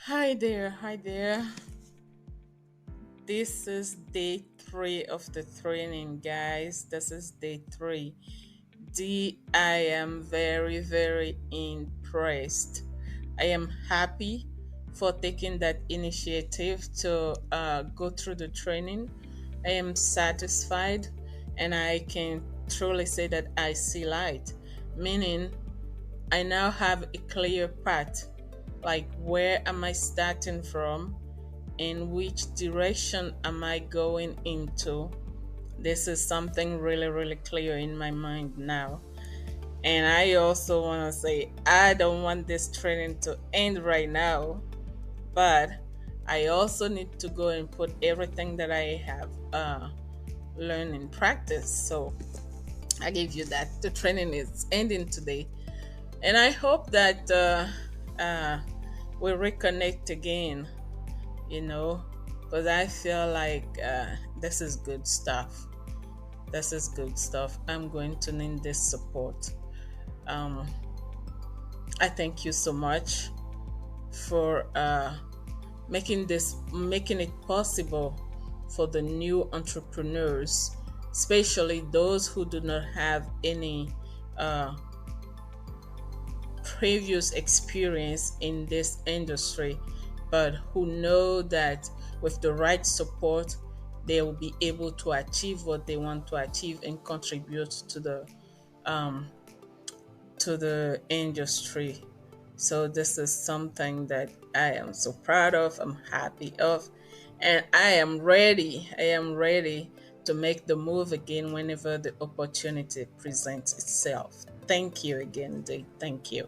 Hi there. This is day three of the training, guys. This is day three. I am very, very impressed. I am happy for taking that initiative to go through the training. I am satisfied, and I can truly say that I see light, meaning I now have a clear path. Like, where am I starting from? In which direction am I going into? This is something really, really clear in my mind now. And I also want to say, I don't want this training to end right now, but I also need to go and put everything that I have learned in practice. So I give you that. The training is ending today. And I hope that uh, we reconnect again, because I feel like this is good stuff. This is good stuff. I'm going to need this support. Um, I thank you so much for making it possible for the new entrepreneurs, especially those who do not have any uh, previous experience in this industry, but who know that with the right support, they will be able to achieve what they want to achieve and contribute um, to the industry. So this is something that I am so proud of. I'm happy of, and I am ready. I am ready to make the move again whenever the opportunity presents itself. Thank you again, Dave. Thank you.